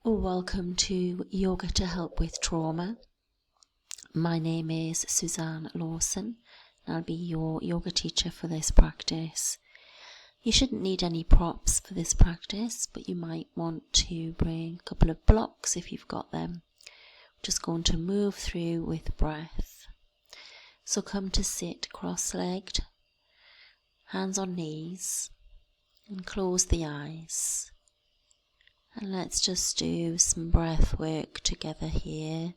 Welcome to Yoga to Help with Trauma. My name is Suzanne Lawson and I'll be your yoga teacher for this practice. You shouldn't need any props for this practice, but you might want to bring a couple of blocks if you've got them. Just going to move through with breath. So come to sit cross-legged, hands on knees, and close the eyes. And let's just do some breath work together here.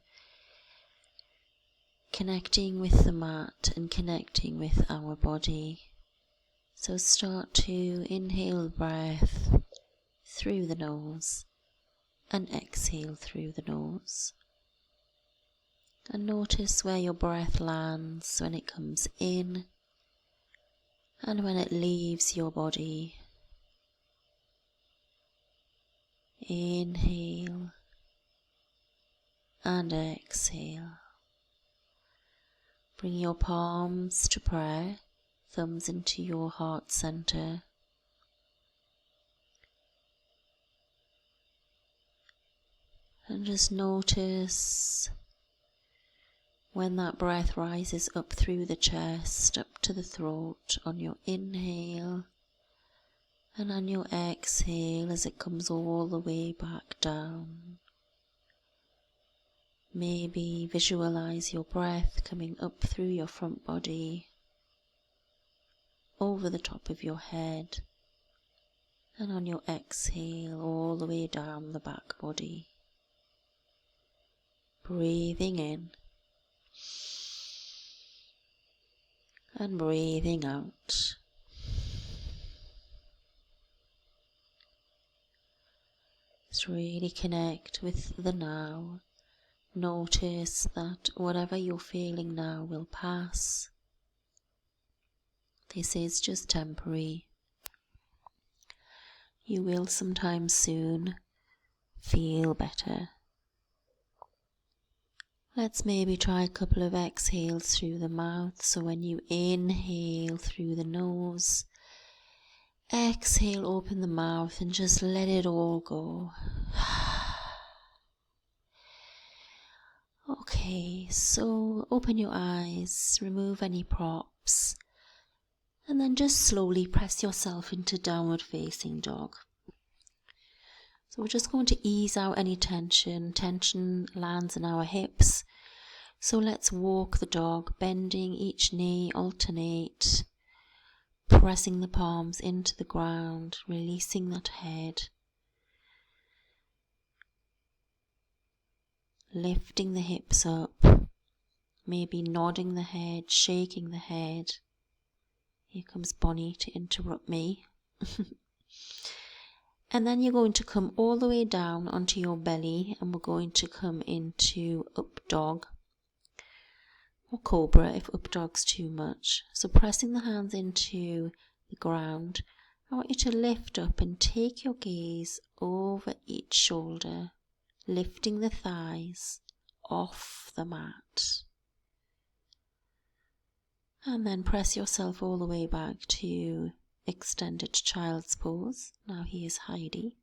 Connecting with the mat and connecting with our body. So start to inhale breath through the nose and exhale through the nose. And notice where your breath lands when it comes in and when it leaves your body. Inhale and exhale. Bring your palms to prayer, thumbs into your heart center. And just notice when that breath rises up through the chest, up to the throat on your inhale. And on your exhale, as it comes all the way back down, maybe visualize your breath coming up through your front body, over the top of your head, and on your exhale, all the way down the back body. Breathing in and breathing out. Just really connect with the now. Notice that whatever you're feeling now will pass. This is just temporary. You will sometime soon feel better. Let's maybe try a couple of exhales through the mouth. So when you inhale through the nose, exhale, open the mouth and just let it all go. Okay, so open your eyes, remove any props, and then just slowly press yourself into downward facing dog. So we're just going to ease out any tension. Tension lands in our hips. So let's walk the dog, bending each knee, alternate. Pressing the palms into the ground, releasing that head. Lifting the hips up, maybe nodding the head, shaking the head. Here comes Bonnie to interrupt me. And then you're going to come all the way down onto your belly and we're going to come into up dog. Or cobra if up dog's too much. So pressing the hands into the ground, I want you to lift up and take your gaze over each shoulder, lifting the thighs off the mat. And then press yourself all the way back to extended child's pose. Now here's Heidi.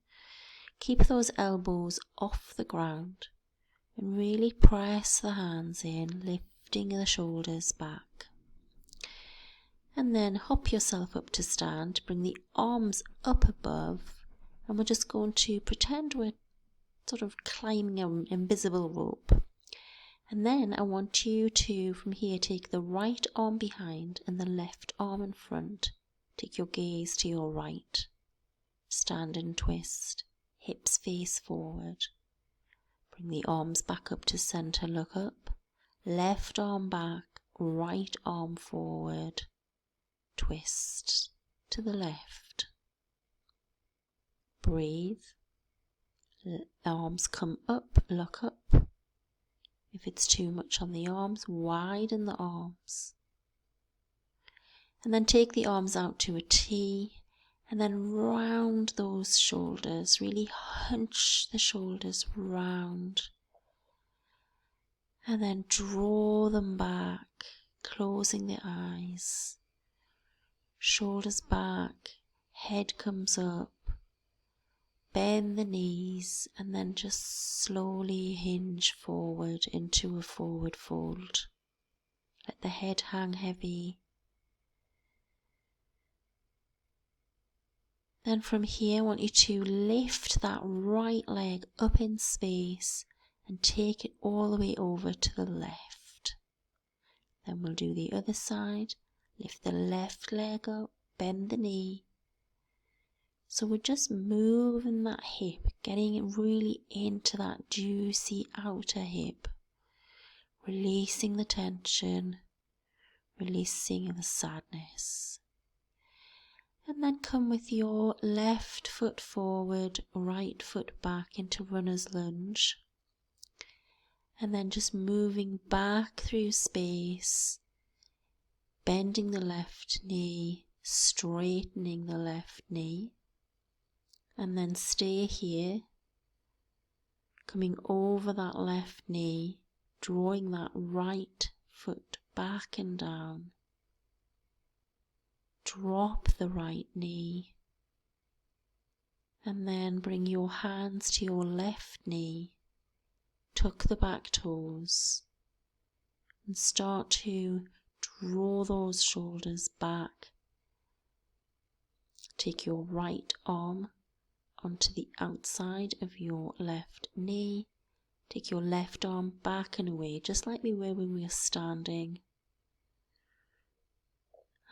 Keep those elbows off the ground and really press the hands in, lifting the shoulders back. And then hop yourself up to stand, bring the arms up above, and we're just going to pretend we're sort of climbing an invisible rope. And then I want you to, from here, take the right arm behind and the left arm in front. Take your gaze to your right. Stand and twist, hips face forward. Bring the arms back up to center, look up. Left arm back, right arm forward, twist to the left. Breathe. Arms come up, look up. If it's too much on the arms, widen the arms. And then take the arms out to a T and then round those shoulders. Really hunch the shoulders round. And then draw them back, closing the eyes. Shoulders back, head comes up. bend the knees and then just slowly hinge forward into a forward fold. Let the head hang heavy. Then from here I want you to lift that right leg up in space and take it all the way over to the left. Then we'll do the other side. Lift the left leg up, bend the knee. So we're just moving that hip, getting it really into that juicy outer hip. Releasing the tension, releasing the sadness. And then come with your left foot forward, right foot back into runner's lunge. And then just moving back through space, bending the left knee, straightening the left knee. And then stay here, coming over that left knee, drawing that right foot back and down. Drop the right knee and then bring your hands to your left knee, tuck the back toes and start to draw those shoulders back. Take your right arm onto the outside of your left knee. Take your left arm back and away, just like we were when we were standing.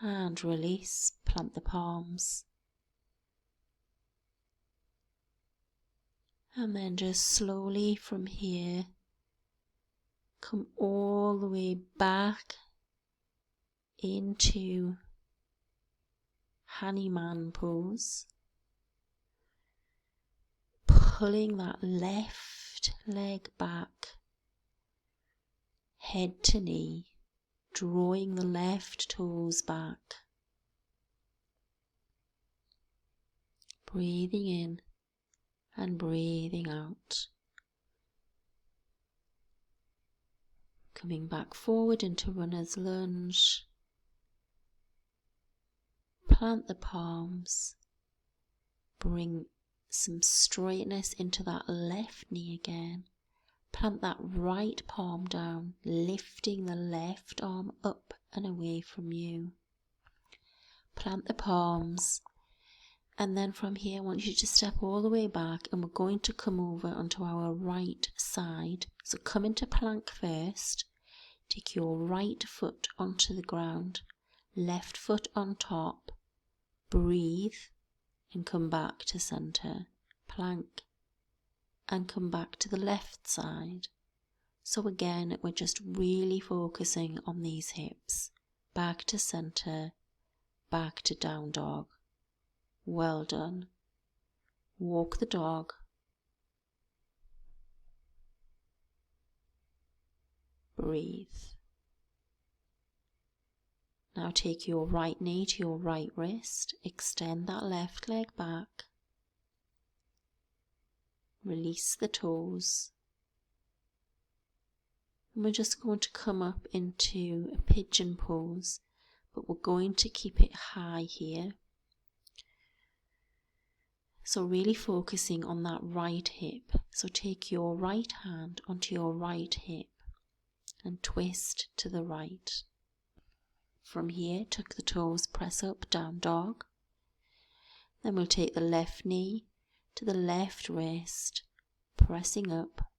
And release, plant the palms. And then just slowly from here, come all the way back into Hanuman pose. Pulling that left leg back, head to knee, drawing the left toes back. Breathing in and breathing out. Coming back forward into runner's lunge. Plant the palms. Bring some straightness into that left knee again. Plant that right palm down, lifting the left arm up and away from you. Plant the palms, and then from here I want you to step all the way back, and we're going to come over onto our right side. So come into plank first, take your right foot onto the ground, left foot on top, breathe and come back to center, plank, and come back to the left side. So again, we're just really focusing on these hips. Back to center, back to down dog. Well done. Walk the dog. Breathe. Now take your right knee to your right wrist, extend that left leg back. Release the toes. And we're just going to come up into a pigeon pose, but we're going to keep it high here. So really focusing on that right hip. So take your right hand onto your right hip and twist to the right. From here, tuck the toes, press up, down dog. Then we'll take the left knee to the left wrist, pressing up,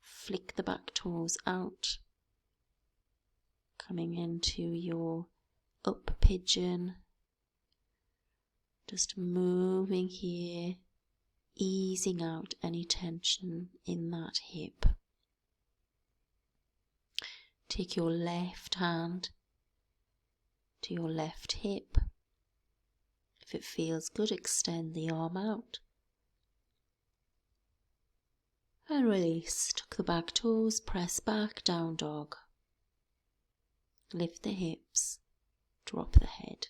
flick the back toes out, coming into your up pigeon, just moving here, easing out any tension in that hip. Take your left hand to your left hip. If it feels good, extend the arm out. And release. Tuck the back toes, press back, down dog. Lift the hips, drop the head.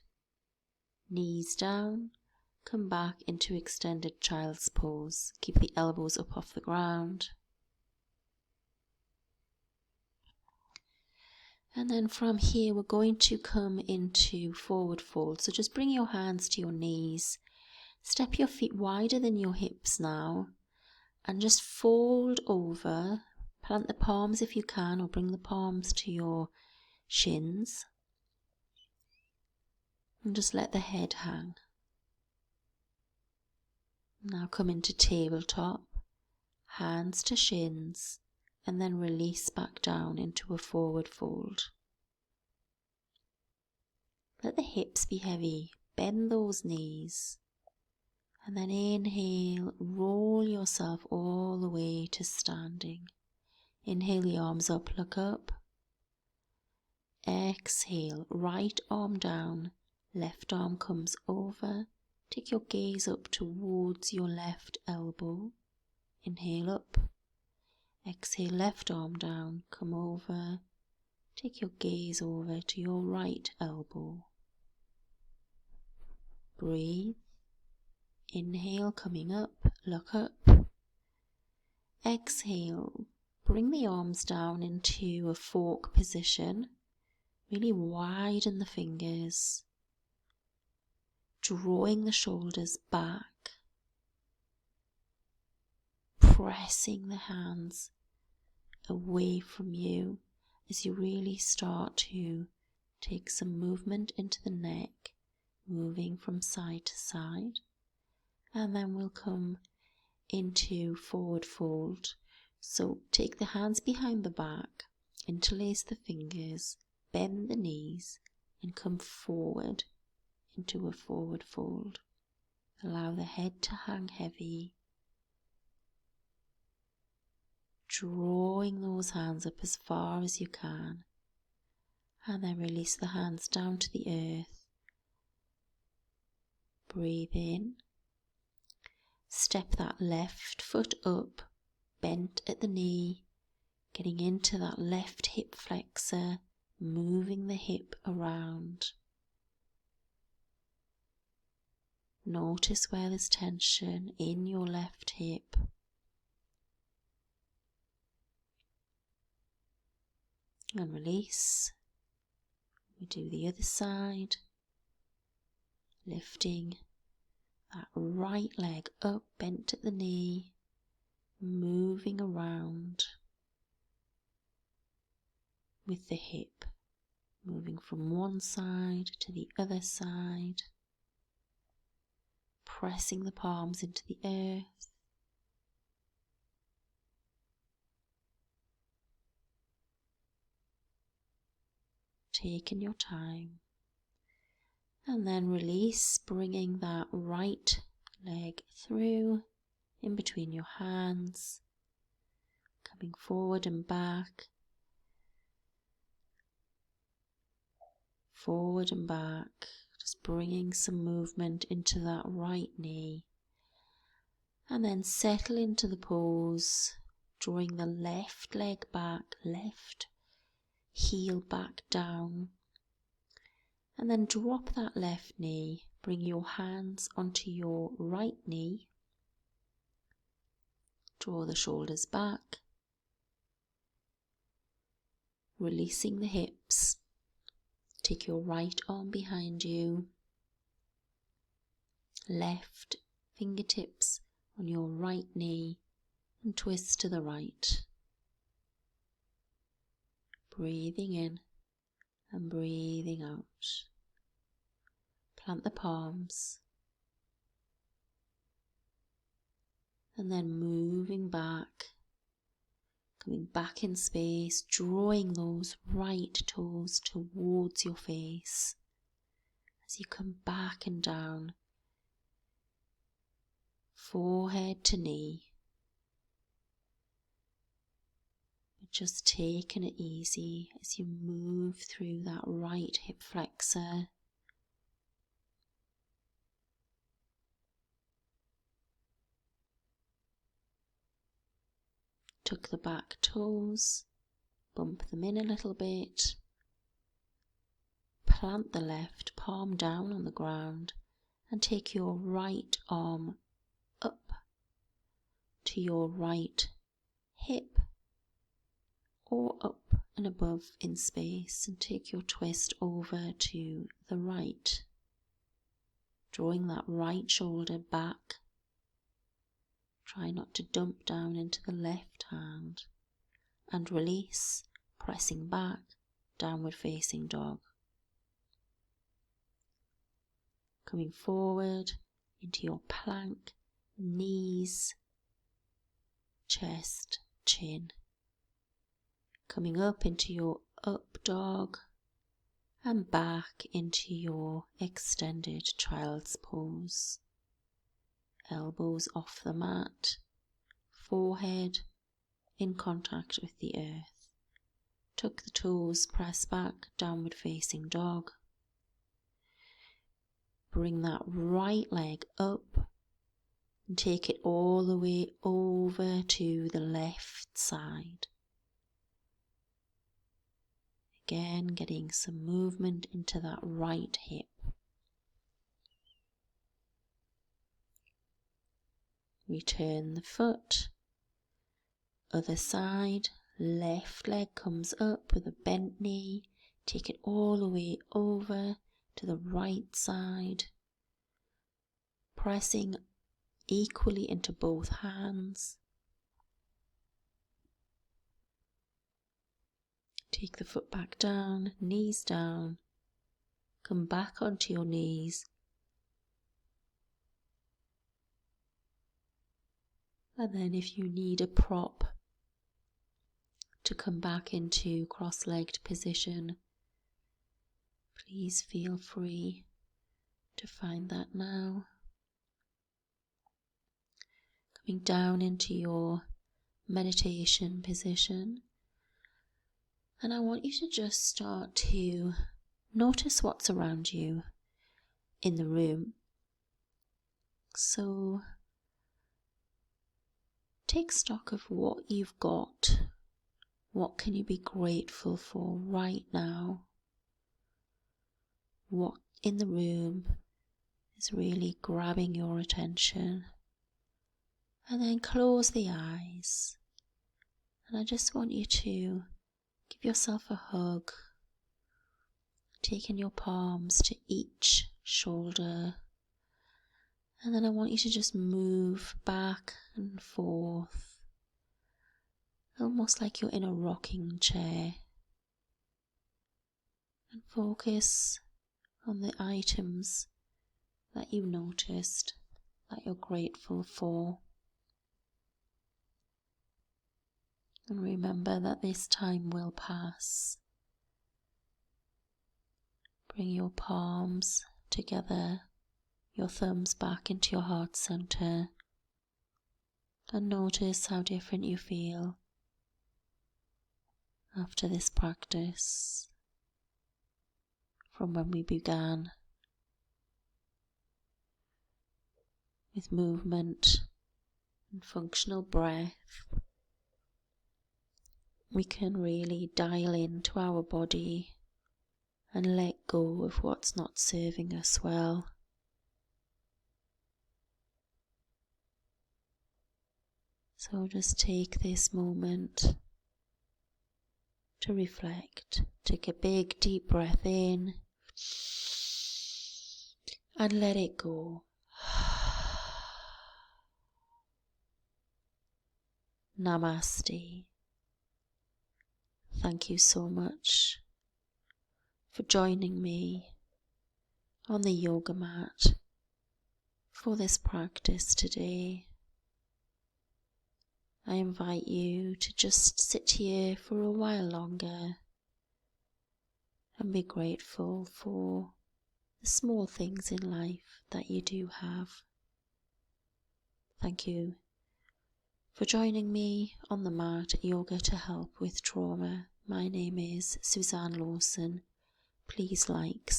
Knees down, come back into extended child's pose. Keep the elbows up off the ground. And then from here we're going to come into forward fold. So just bring your hands to your knees, Step your feet wider than your hips now and just fold over. Plant the palms if you can, or bring the palms to your shins. And just let the head hang. Now come into tabletop, hands to shins, and then release back down into a forward fold. Let the hips be heavy, bend those knees, and then inhale, roll yourself all the way to standing. Inhale the arms up, look up. Exhale, right arm down, left arm comes over. Take your gaze up towards your left elbow. Inhale up. Exhale, left arm down, come over. Take your gaze over to your right elbow. Breathe. Inhale, coming up, look up. Exhale, bring the arms down into a fork position. Really widen the fingers. Drawing the shoulders back. Pressing the hands away from you as you really start to take some movement into the neck, moving from side to side. And then we'll come into forward fold. So take the hands behind the back, interlace the fingers, bend the knees, and come forward into a forward fold. Allow the head to hang heavy. Drawing those hands up as far as you can. And then release the hands down to the earth. Breathe in. Step that left foot up, bent at the knee, getting into that left hip flexor, moving the hip around. Notice where there's tension in your left hip. And release. We do the other side, lifting that right leg up, bent at the knee, moving around with the hip, moving from one side to the other side, pressing the palms into the earth. Taking your time. And then release, bringing that right leg through, in between your hands, coming forward and back, forward and back, just bringing some movement into that right knee. And then settle into the pose, drawing the left leg back, left heel back down. And then drop that left knee, bring your hands onto your right knee, draw the shoulders back, releasing the hips, take your right arm behind you, left fingertips on your right knee and twist to the right. Breathing in and breathing out. Plant the palms and then moving back, coming back in space, drawing those right toes towards your face as you come back and down, forehead to knee. Just taking it easy as you move through that right hip flexor. Tuck the back toes, bump them in a little bit. Plant the left palm down on the ground and take your right arm up to your right hip or up and above in space, and take your twist over to the right. drawing that right shoulder back. Try not to dump down into the left hand, and release, pressing back, downward facing dog. Coming forward into your plank, knees, chest, chin. Coming up into your up dog and back into your extended child's pose. Elbows off the mat, forehead in contact with the earth. Tuck the toes, press back, downward facing dog. Bring that right leg up and take it all the way over to the left side. Again, getting some movement into that right hip. Return the foot. Other side, left leg comes up with a bent knee. Take it all the way over to the right side. Pressing equally into both hands. Take the foot back down, knees down. Come back onto your knees. And then if you need a prop to come back into cross-legged position, please feel free to find that now. Coming down into your meditation position. And I want you to just start to notice what's around you in the room. So take stock of what you've got. What can you be grateful for right now? What in the room is really grabbing your attention? And then close the eyes. And I just want you to give yourself a hug, taking your palms to each shoulder. And then I want you to just move back and forth, almost like you're in a rocking chair. And focus on the items that you noticed, that you're grateful for. And remember that this time will pass. Bring your palms together, your thumbs back into your heart center, and notice how different you feel after this practice from when we began. With movement and functional breath, we can really dial into our body and let go of what's not serving us well. So just take this moment to reflect. Take a big deep breath in and let it go. Namaste. Thank you so much for joining me on the yoga mat for this practice today. I invite you to just sit here for a while longer and be grateful for the small things in life that you do have. Thank you for joining me on the mat at Yoga to Help with Trauma. My name is Suzanne Lawson. Please like,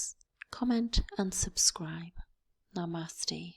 comment and subscribe. Namaste.